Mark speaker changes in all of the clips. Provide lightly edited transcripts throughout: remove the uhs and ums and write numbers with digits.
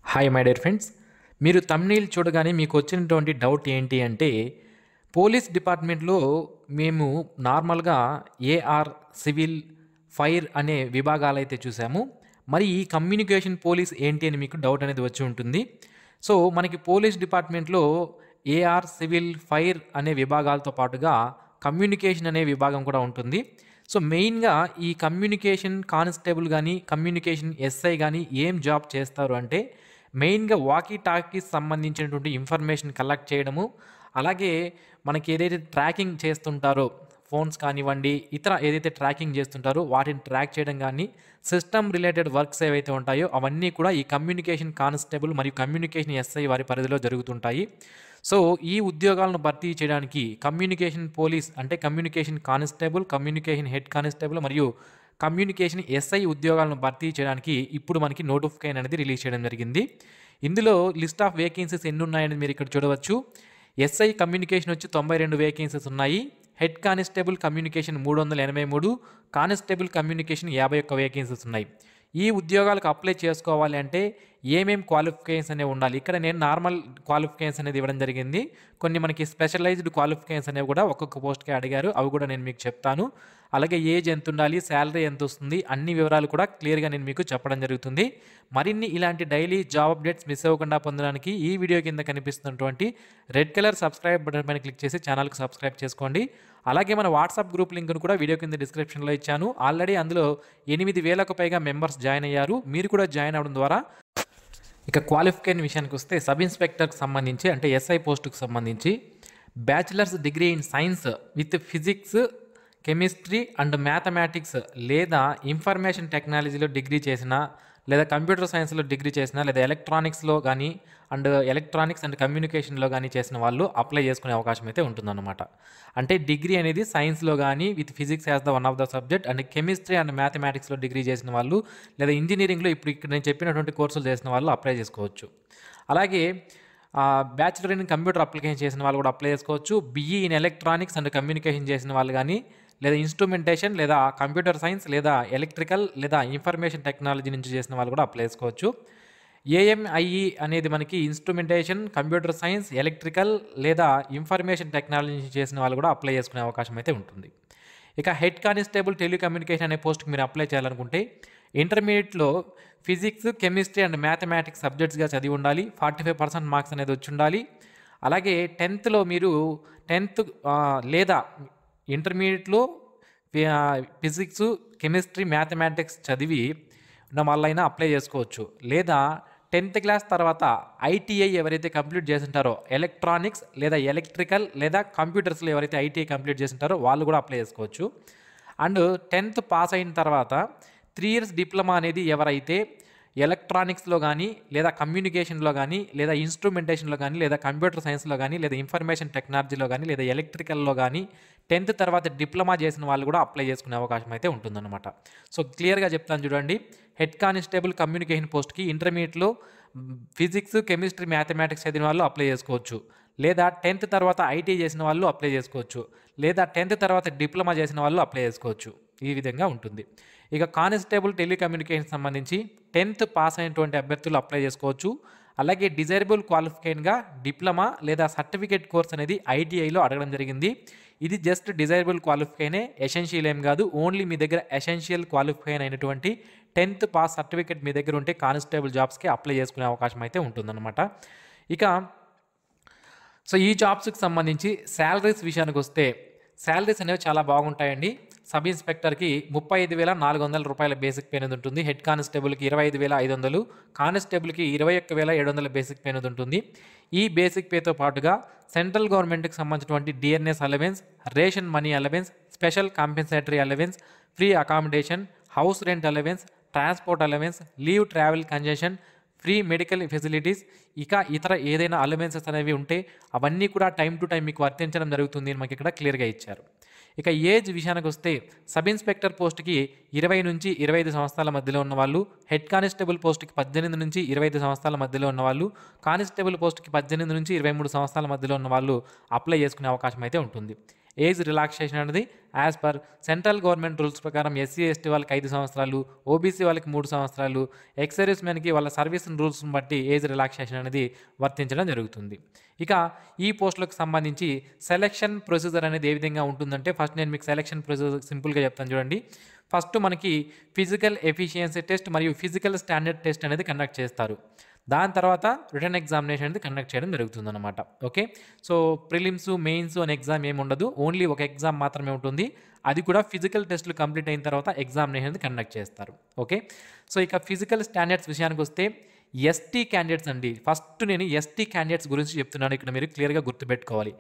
Speaker 1: Hi my dear friends. మీరు thumbnail చూడగానే మీకు వచ్చినటువంటి డౌట్ ఏంటి అంటే, పోలీస్ డిపార్ట్మెంట్‌లో మేము నార్మల్‌గా ఏఆర్, సివిల్, ఫైర్ అనే విభాగాలైతే చూసాము. మరి ఈ కమ్యూనికేషన్ పోలీస్ ఏంటి అని మీకు డౌట్ అనేది వచ్చి ఉంటుంది. సో, మనకి పోలీస్ డిపార్ట్మెంట్‌లో ఏఆర్, సివిల్, ఫైర్ అనే విభాగాలతో పాటుగా కమ్యూనికేషన్ అనే విభాగం కూడా ఉంటుంది. సో, మెయిన్‌గా ఈ కమ్యూనికేషన్ కానిస్టేబుల్ గానీ, కమ్యూనికేషన్ ఎస్ఐ గానీ ఏం జాబ్ చేస్తారు అంటే, మెయిన్‌గా వాకీ టాకీస్ సంబంధించినటువంటి ఇన్ఫర్మేషన్ కలెక్ట్ చేయడము, అలాగే మనకి ఏదైతే ట్రాకింగ్ చేస్తుంటారో ఫోన్స్ కానివ్వండి, ఇతర ఏదైతే ట్రాకింగ్ చేస్తుంటారో వాటిని ట్రాక్ చేయడం గానీ, సిస్టమ్ రిలేటెడ్ వర్క్స్ ఏవైతే ఉంటాయో అవన్నీ కూడా ఈ కమ్యూనికేషన్ కానిస్టేబుల్ మరియు కమ్యూనికేషన్ ఎస్ఐ వారి పరిధిలో జరుగుతుంటాయి. సో, ఈ ఉద్యోగాలను భర్తీ చేయడానికి కమ్యూనికేషన్ పోలీస్ అంటే communication constable, communication head constable మరియు కమ్యూనికేషన్ ఎస్ఐ ఉద్యోగాలను భర్తీ చేయడానికి ఇప్పుడు మనకి నోటిఫికేషన్ అనేది రిలీజ్ చేయడం జరిగింది. ఇందులో లిస్ట్ ఆఫ్ వేకెన్సీస్ ఎన్ని ఉన్నాయని మీరు ఇక్కడ చూడవచ్చు. ఎస్ఐ కమ్యూనికేషన్ వచ్చి 92 వేకెన్సీస్ ఉన్నాయి. Head constable communication 383, constable communication 51 vacancies ఉన్నాయి. ఈ ఉద్యోగాలకు అప్లై చేసుకోవాలి అంటే ఏమేం క్వాలిఫికేషన్స్ అనేవి ఉండాలి. ఇక్కడ నేను నార్మల్ క్వాలిఫికేషన్స్ అనేది ఇవ్వడం జరిగింది. కొన్ని మనకి స్పెషలైజ్డ్ క్వాలిఫికేషన్స్ అనేవి కూడా ఒక్కొక్క పోస్ట్‌కి అడిగారు. అవి కూడా నేను మీకు చెప్తాను. అలాగే ఏజ్ ఎంత ఉండాలి, శాలరీ ఎంత వస్తుంది, అన్ని వివరాలు కూడా క్లియర్‌గా నేను మీకు చెప్పడం జరుగుతుంది. మరిన్ని ఇలాంటి డైలీ జాబ్ అప్డేట్స్ మిస్ అవ్వకుండా పొందడానికి ఈ వీడియో కింద కనిపిస్తున్నటువంటి రెడ్ కలర్ సబ్స్క్రైబ్ బటన్ పైన క్లిక్ చేసి ఛానల్‌కి సబ్స్క్రైబ్ చేసుకోండి. అలాగే మన వాట్సాప్ గ్రూప్ లింక్‌ను కూడా వీడియో కింద డిస్క్రిప్షన్‌లో ఇచ్చాను. ఆల్రెడీ అందులో 8,000కు పైగా మెంబర్స్ జాయిన్ అయ్యారు. మీరు కూడా జాయిన్ అవ్వడం ద్వారా ఇక క్వాలిఫికేషన్ విషయానికి వస్తే సబ్ ఇన్స్పెక్టర్కి సంబంధించి అంటే ఎస్ఐ పోస్టుకు సంబంధించి bachelors degree in science with physics, chemistry and mathematics లేదా ఇన్ఫర్మేషన్ టెక్నాలజీలో డిగ్రీ చేసిన, లేదా కంప్యూటర్ సైన్స్లో డిగ్రీ చేసిన, లేదా ఎలక్ట్రానిక్స్లో కానీ ఎలక్ట్రానిక్స్ అండ్ కమ్యూనికేషన్లో కానీ చేసిన వాళ్ళు అప్లై చేసుకునే అవకాశం అయితే ఉంటుందన్నమాట. అంటే డిగ్రీ అనేది సైన్స్లో కానీ with physics as the one of the subject and chemistry and మ్యాథమెటిక్స్లో డిగ్రీ చేసిన వాళ్ళు, లేదా ఇంజనీరింగ్లో ఇప్పుడు ఇక్కడ నేను చెప్పినటువంటి కోర్సులు చేసిన వాళ్ళు అప్లై చేసుకోవచ్చు. అలాగే బ్యాచిలర్ ఇన్ కంప్యూటర్ అప్లికేషన్ చేసిన వాళ్ళు కూడా అప్లై చేసుకోవచ్చు. BE in electronics and communication చేసిన వాళ్ళు కానీ, లేదా ఇన్స్ట్రుమెంటేషన్ లేదా కంప్యూటర్ సైన్స్ లేదా ఎలక్ట్రికల్ లేదా ఇన్ఫర్మేషన్ టెక్నాలజీ నుంచి చేసిన వాళ్ళు కూడా అప్లై చేసుకోవచ్చు. ఏఎంఐఈ అనేది మనకి ఇన్స్ట్రుమెంటేషన్, కంప్యూటర్ సైన్స్, ఎలక్ట్రికల్ లేదా ఇన్ఫర్మేషన్ టెక్నాలజీ నుంచి చేసిన వాళ్ళు కూడా అప్లై చేసుకునే అవకాశం అయితే ఉంటుంది. ఇక హెడ్ కానిస్టేబుల్ టెలికమ్యూనికేషన్ అనే పోస్ట్కి మీరు అప్లై చేయాలనుకుంటే ఇంటర్మీడియట్లో ఫిజిక్స్, కెమిస్ట్రీ అండ్ మ్యాథమెటిక్స్ సబ్జెక్ట్స్గా చదివి ఉండాలి. 45% మార్క్స్ అనేది వచ్చి ఉండాలి. అలాగే 10థ్లో మీరు 10థ్ లేదా ఇంటర్మీడియట్లో ఫిజిక్స్, కెమిస్ట్రీ, మ్యాథమెటిక్స్ చదివి ఉన్న వాళ్ళైనా అప్లై చేసుకోవచ్చు. లేదా 10థ్ క్లాస్ తర్వాత ఐటీఐ ఎవరైతే కంప్లీట్ చేసింటారో ఎలక్ట్రానిక్స్ లేదా ఎలక్ట్రికల్ లేదా కంప్యూటర్స్లో ఎవరైతే ఐటీఐ కంప్లీట్ చేసింటారో వాళ్ళు కూడా అప్లై చేసుకోవచ్చు. అండ్ 10థ్ పాస్ అయిన తర్వాత 3 ఇయర్స్ డిప్లొమా అనేది ఎవరైతే ఎలక్ట్రానిక్స్లో కానీ లేదా కమ్యూనికేషన్లో కానీ లేదా ఇన్స్ట్రుమెంటేషన్లో కానీ లేదా కంప్యూటర్ సైన్స్లో కానీ లేదా ఇన్ఫర్మేషన్ టెక్నాలజీలో కానీ లేదా ఎలక్ట్రికల్లో కానీ 10థ్ తర్వాత డిప్లొమా చేసిన వాళ్ళు కూడా అప్లై చేసుకునే అవకాశం అయితే ఉంటుందన్నమాట. సో, క్లియర్గా చెప్తాను చూడండి. హెడ్ కానిస్టేబుల్ కమ్యూనికేషన్ పోస్ట్కి ఇంటర్మీడియట్లో ఫిజిక్స్, కెమిస్ట్రీ, మ్యాథమెటిక్స్ చదివిన వాళ్ళు అప్లై చేసుకోవచ్చు. లేదా 10థ్ తర్వాత ఐటీ చేసిన వాళ్ళు అప్లై చేసుకోవచ్చు. లేదా 10థ్ తర్వాత డిప్లొమా చేసిన వాళ్ళు అప్లై చేసుకోవచ్చు. ఈ విధంగా ఉంటుంది. ఇక కానిస్టేబుల్ టెలికమ్యూనికేషన్ సంబంధించి 10థ్ పాస్ అయినటువంటి అభ్యర్థులు అప్లై చేసుకోవచ్చు. అలాగే డిజైరబుల్ క్వాలిఫికేషన్గా డిప్లొమా లేదా సర్టిఫికేట్ కోర్స్ అనేది ఐటీఐలో అడగడం జరిగింది. ఇది జస్ట్ డిజైరబుల్ క్వాలిఫికేషనే, ఎసెన్షియల్ ఏం కాదు. ఓన్లీ మీ దగ్గర ఎసెన్షియల్ క్వాలిఫికేషన్ అయినటువంటి 10థ్ పాస్ సర్టిఫికేట్ మీ దగ్గర ఉంటే కానిస్టేబుల్ జాబ్స్కి అప్లై చేసుకునే అవకాశం అయితే ఉంటుందన్నమాట. ఇక ఈ జాబ్స్కి సంబంధించి శాలరీస్ విషయానికి వస్తే శాలరీస్ అనేవి చాలా బాగుంటాయండి. సబ్ ఇన్స్పెక్టర్కి 35,400 రూపాయల బేసిక్ పే అనేది ఉంటుంది. హెడ్ కానిస్టేబుల్కి 25,500, కానిస్టేబుల్కి 21,700 బేసిక్ పే అనేది ఉంటుంది. ఈ బేసిక్ పేతో పాటుగా సెంట్రల్ గవర్నమెంట్కి సంబంధించినటువంటి DNS allowance, ration money allowance, special compensatory allowance, free accommodation, house rent allowance, transport allowance, leave travel concession, free medical facilities, ఇక ఇతర ఏదైనా అలవెన్సెస్ అనేవి ఉంటే అవన్నీ కూడా టైం టు టైం మీకు వర్తించడం జరుగుతుంది అని మనకి ఇక్కడ క్లియర్గా ఇచ్చారు. ఇక ఏజ్ విషయానికి వస్తే సబ్ ఇన్స్పెక్టర్ పోస్ట్కి 20 నుంచి 25 సంవత్సరాల మధ్యలో ఉన్నవాళ్ళు, హెడ్ కానిస్టేబుల్ పోస్ట్కి 18 నుంచి 25 సంవత్సరాల మధ్యలో ఉన్నవాళ్ళు, కానిస్టేబుల్ పోస్ట్కి 18 నుంచి 23 సంవత్సరాల మధ్యలో ఉన్నవాళ్ళు అప్లై చేసుకునే అవకాశం అయితే ఉంటుంది. ఏజ్ రిలాక్సేషన్ అనేది as per central government rules ప్రకారం ఎస్సీ ఎస్టీ వాళ్ళకి 5 సంవత్సరాలు, ఓబీసీ వాళ్ళకి 3 సంవత్సరాలు, ఎక్స్ సర్వీస్ మెన్కి వాళ్ళ సర్వీస్ రూల్స్ని బట్టి ఏజ్ రిలాక్సేషన్ అనేది వర్తించడం జరుగుతుంది. ఇక ఈ పోస్టులకు సంబంధించి సెలక్షన్ ప్రొసీజర్ అనేది ఏ విధంగా ఉంటుందంటే ఫస్ట్ నేను మీకు సెలక్షన్ ప్రొసీజర్ సింపుల్గా చెప్తాను చూడండి. ఫస్ట్ మనకి ఫిజికల్ ఎఫిషియన్సీ టెస్ట్ మరియు ఫిజికల్ స్టాండర్డ్ టెస్ట్ అనేది కండక్ట్ చేస్తారు. దాని తర్వాత రిటర్న్ ఎగ్జామినేషన్ అనేది కండక్ట్ చేయడం జరుగుతుందన్నమాట. ఓకే, సో ప్రిలిమ్స్ మెయిన్స్ అనే ఎగ్జామ్ ఏమి ఉండదు, ఓన్లీ ఒక ఎగ్జామ్ మాత్రమే ఉంటుంది. అది కూడా ఫిజికల్ టెస్టులు కంప్లీట్ అయిన తర్వాత ఎగ్జామినేషన్ అనేది కండక్ట్ చేస్తారు. ఓకే, సో ఇక ఫిజికల్ స్టాండర్డ్స్ విషయానికి వస్తే ఎస్టీ క్యాండిడేట్స్ అండి. ఫస్ట్ నేను ఎస్టీ క్యాండిడేట్స్ గురించి చెప్తున్నాను, ఇక్కడ మీరు క్లియర్గా గుర్తుపెట్టుకోవాలి.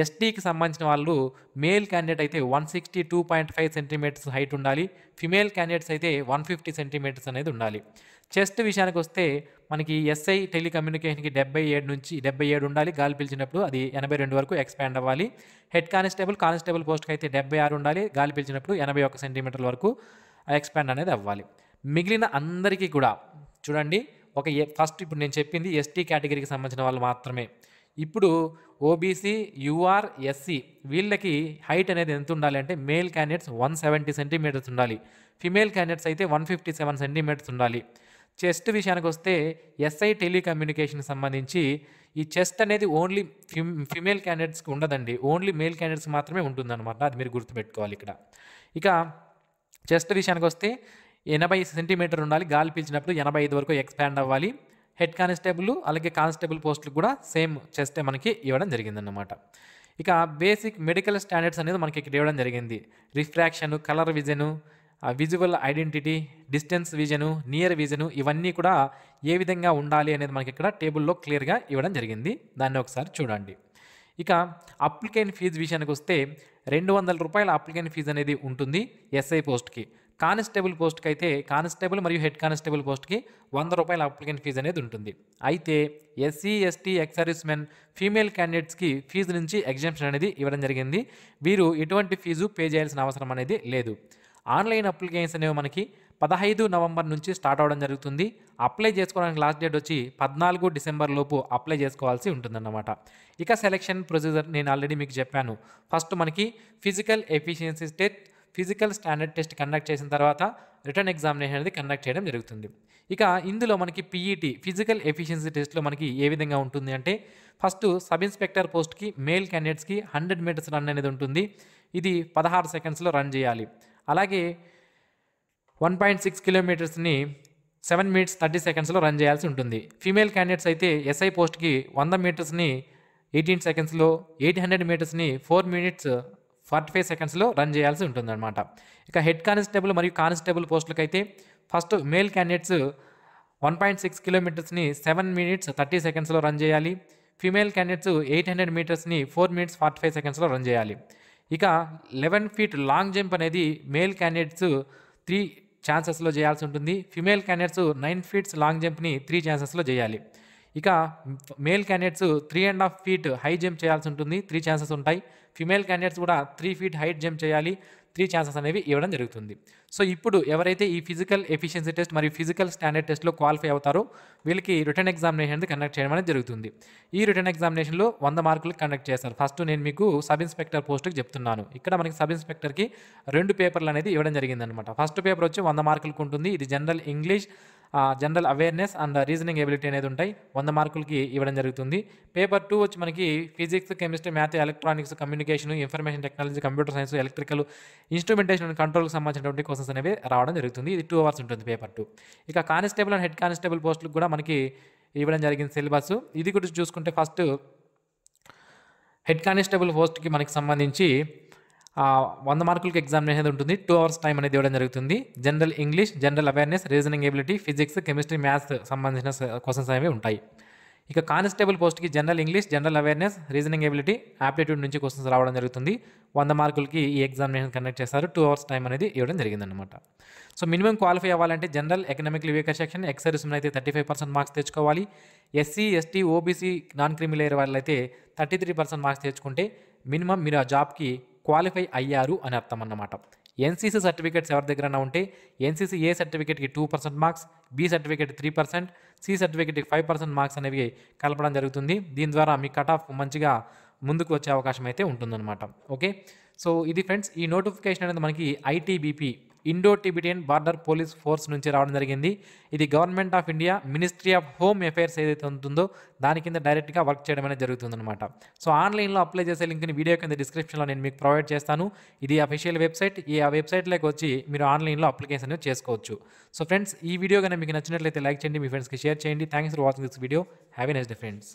Speaker 1: ఎస్టీకి సంబంధించిన వాళ్ళు మేల్ క్యాండిడేట్ అయితే 162.5 సెంటీమీటర్స్ హైట్ ఉండాలి, ఫిమేల్ క్యాండిడేట్స్ అయితే 150 సెంటీమీటర్స్ అనేది ఉండాలి. చెస్ట్ విషయానికి వస్తే మనకి ఎస్ఐ టెలికమ్యూనికేషన్కి 77 ఉండాలి, గాలి పీల్చినప్పుడు అది 82 వరకు ఎక్స్పాండ్ అవ్వాలి. హెడ్ కానిస్టేబుల్ పోస్ట్కి అయితే 76 ఉండాలి, గాలి పీల్చినప్పుడు 81 సెంటీమీటర్ల వరకు ఎక్స్పాండ్ అనేది అవ్వాలి. మిగిలిన అందరికీ కూడా చూడండి, ఫస్ట్ ఇప్పుడు నేను చెప్పింది ఎస్టీ కేటగిరీకి సంబంధించిన వాళ్ళు మాత్రమే. ఇప్పుడు ఓబీసీ, యూఆర్, ఎస్సీ వీళ్ళకి హైట్ అనేది ఎంత ఉండాలి అంటే మేల్ క్యాండిడేట్స్ 170 సెంటీమీటర్స్ ఉండాలి, ఫిమేల్ క్యాండిడేట్స్ అయితే 157 సెంటీమీటర్స్ ఉండాలి. చెస్ట్ విషయానికి వస్తే ఎస్ఐ టెలికమ్యూనికేషన్కి సంబంధించి ఈ చెస్ట్ అనేది ఓన్లీ ఫిమేల్ క్యాండిడేట్స్కి ఉండదండి, ఓన్లీ మేల్ క్యాండిడేట్స్కి మాత్రమే ఉంటుందన్నమాట. అది మీరు గుర్తుపెట్టుకోవాలి ఇక్కడ. ఇక చెస్ట్ విషయానికి వస్తే 80 సెంటీమీటర్ ఉండాలి, గాలి పీల్చినప్పుడు 85 వరకు ఎక్స్పాండ్ అవ్వాలి. హెడ్ కానిస్టేబుల్ అలాగే కానిస్టేబుల్ పోస్టులు కూడా సేమ్ చెస్టే మనకి ఇవ్వడం జరిగిందన్నమాట. ఇక బేసిక్ మెడికల్ స్టాండర్డ్స్ అనేది మనకి ఇక్కడ ఇవ్వడం జరిగింది. Refraction, colour vision, visual identity, distance vision, near vision ఇవన్నీ కూడా ఏ విధంగా ఉండాలి అనేది మనకి ఇక్కడ టేబుల్లో క్లియర్గా ఇవ్వడం జరిగింది. దాన్ని ఒకసారి చూడండి. ఇక అప్లికెంట్ ఫీజు విషయానికి వస్తే 200 రూపాయల అప్లికెంట్ ఫీజు అనేది ఉంటుంది ఎస్ఐ పోస్ట్కి. కానిస్టేబుల్ పోస్ట్కి అయితే కానిస్టేబుల్ మరియు హెడ్ కానిస్టేబుల్ పోస్ట్కి 100 రూపాయల అప్లికెంట్ ఫీజు అనేది ఉంటుంది. అయితే SC ST ex servicemen female క్యాండిడేట్స్కి ఫీజు నుంచి ఎగ్జామ్షన్ అనేది ఇవ్వడం జరిగింది. వీరు ఎటువంటి ఫీజు పే చేయాల్సిన అవసరం అనేది లేదు. ఆన్లైన్ అప్లికేషన్స్ అనేవి మనకి 15 నవంబర్ నుంచి స్టార్ట్ అవ్వడం జరుగుతుంది. అప్లై చేసుకోవడానికి లాస్ట్ డేట్ వచ్చి 14 డిసెంబర్ లోపు అప్లై చేసుకోవాల్సి ఉంటుందన్నమాట. ఇక సెలక్షన్ ప్రొసీజర్ నేను ఆల్రెడీ మీకు చెప్పాను. ఫస్ట్ మనకి physical efficiency test, physical standard test conduct చేసిన తర్వాత రిటర్న్ ఎగ్జామినేషన్ అనేది కండక్ట్ చేయడం జరుగుతుంది. ఇక ఇందులో మనకి పీఈటీ ఫిజికల్ ఎఫిషియన్సీ టెస్ట్లో మనకి ఏ విధంగా ఉంటుంది అంటే ఫస్ట్ సబ్ ఇన్స్పెక్టర్ పోస్ట్కి మేల్ క్యాండిడేట్స్కి 100 మీటర్స్ రన్ అనేది ఉంటుంది. ఇది 16 సెకండ్స్లో రన్ చేయాలి. అలాగే 1.6 కిలోమీటర్స్ని 7 మినిట్స్ 30 సెకండ్స్లో రన్ చేయాల్సి ఉంటుంది. ఫీమేల్ క్యాండిడేట్స్ అయితే ఎస్ఐ పోస్ట్కి 100 మీటర్స్ని 18 సెకండ్స్లో, 800 మీటర్స్ని 4 మినిట్స్ 45 సెకండ్స్లో రన్ చేయాల్సి ఉంటుందన్నమాట. ఇక హెడ్ కానిస్టేబుల్ మరియు కానిస్టేబుల్ పోస్టులకు అయితే ఫస్ట్ మేల్ క్యాండిడేట్స్ 1.6 కిలోమీటర్స్ని 7 మినిట్స్ 30 సెకండ్స్లో రన్ చేయాలి. ఫీమేల్ క్యాండిడేట్స్ 800 మీటర్స్ని 4 మినిట్స్ 45 సెకండ్స్లో రన్ చేయాలి. ఇక 11 ఫీట్ లాంగ్ జంప్ అనేది మేల్ క్యాండిడేట్స్ 3 ఛాన్సెస్లో చేయాల్సి ఉంటుంది. ఫిమేల్ క్యాండిడేట్స్ 9 ఫీట్స్ లాంగ్ జంప్ని 3 ఛాన్సెస్లో చేయాలి. ఇక male candidates 3.5 feet high jump చేయాల్సి ఉంటుంది, 3 ఛాన్సెస్ ఉంటాయి. ఫిమేల్ క్యాండిడేట్స్ కూడా 3 ఫీట్ హైట్ జంప్ చేయాలి, 3 ఛాన్సెస్ అనేవి ఇవ్వడం జరుగుతుంది. సో ఇప్పుడు ఎవరైతే ఈ ఫిజికల్ ఎఫిషియన్సీ టెస్ట్ మరియు ఫిజికల్ స్టాండర్డ్ టెస్ట్లో క్వాలిఫై అవుతారో వీళ్ళకి రిటర్న్ ఎగ్జామినేషన్ అనేది కండక్ట్ చేయడం అనేది జరుగుతుంది. ఈ రిటర్న్ ఎగ్జామినేషన్లో 100 మార్కులు కండక్ట్ చేస్తారు. ఫస్ట్ నేను మీకు సబ్ ఇన్స్పెక్టర్ పోస్ట్కి చెప్తున్నాను. ఇక్కడ మనకి సబ్ ఇన్స్పెక్టర్కి 2 పేపర్లు అనేది ఇవ్వడం జరిగిందనమాట. ఫస్ట్ పేపర్ వచ్చి 100 మార్కులకు ఉంటుంది. ఇది general English, general awareness and reasoning ability అనేది ఉంటాయి. 100 మార్కులకి ఇవ్వడం జరుగుతుంది. పేపర్ 2 వచ్చి మనకి physics, chemistry, math, electronics, communication, information technology, computer science, electrical, instrumentation and కంట్రోల్కి సంబంధించినటువంటి క్వశ్చన్స్ అనేవి రావడం జరుగుతుంది. ఇది 2 అవర్స్ ఉంటుంది పేపర్ 2. ఇక కానిస్టేబుల్ అండ్ హెడ్ కానిస్టేబుల్ పోస్టులకు కూడా మనకి ఇవ్వడం జరిగింది సిలబస్. ఇది కూడా చూసుకుంటే ఫస్ట్ హెడ్ కానిస్టేబుల్ పోస్ట్కి మనకి సంబంధించి 100 మార్కులకి ఎగ్జామినేషన్ ఉంటుంది. 2 అవర్స్ టైం అనేది ఇవ్వడం జరుగుతుంది. General English, general awareness, reasoning ability, physics, chemistry, maths సంబంధించిన క్వశ్చన్స్ అనేవి ఉంటాయి. ఇక కానిస్టేబుల్ పోస్ట్కి general English, general awareness, reasoning ability, aptitude నుంచి క్వశ్చన్స్ రావడం జరుగుతుంది. 100 మార్కులకి ఈ ఎగ్జామినేషన్ కండక్ట్ చేస్తారు. 2 అవర్స్ టైం అనేది ఇవ్వడం జరిగిందనమాట. సో మినిమం క్వాలిఫై అవ్వాలంటే general, economical weaker section, ex servicemen అయితే 35% మార్క్స్ తెచ్చుకోవాలి. SC, ST, OBC, non creamy layer వాళ్ళైతే 33% మార్క్స్ తెచ్చుకుంటే మినిమం మీరు ఆ జాబ్కి క్వాలిఫై అయ్యారు అని అర్థం అన్నమాట. ఎన్సీసీ సర్టిఫికేట్స్ ఎవరి దగ్గర ఉంటే ఎన్సీసీ ఏ సర్టిఫికేట్కి 2% మార్క్స్, బి సర్టిఫికేట్ 3%, సి సర్టిఫికేట్కి 5% మార్క్స్ అనేవి కలపడం జరుగుతుంది. దీని ద్వారా మీ కట్ ఆఫ్ మంచిగా ముందుకు వచ్చే అవకాశం అయితే ఉంటుందన్నమాట. ఓకే. సో ఇది ఫ్రెండ్స్ ఈ నోటిఫికేషన్ అనేది మనకి ITBP Indo Tibetan border police force నుంచి రావడం జరిగింది. ఇది government of India ministry of home affairs ఏదైతే ఉంటుందో దాని కింద డైరెక్ట్గా వర్క్ చేయడం అనేది జరుగుతుందన్నమాట. సో ఆన్లైన్లో అప్లై చేసే లింక్ని వీడియో కింద డిస్క్రిప్షన్లో నేను మీకు ప్రొవైడ్ చేస్తాను. ఇది అఫీషియల్ వెబ్సైట్. ఆ వెబ్సైట్లోకి వచ్చి మీరు ఆన్లైన్లో అప్లికేషన్ చేసుకోవచ్చు. సో ఫ్రెండ్స్ ఈ వీడియో కనుక మీకు నచ్చినట్లయితే లైక్ చేయండి, మీ ఫ్రెండ్స్కి షేర్ చేయండి. Thanks for watching this video. Have a nice day friends.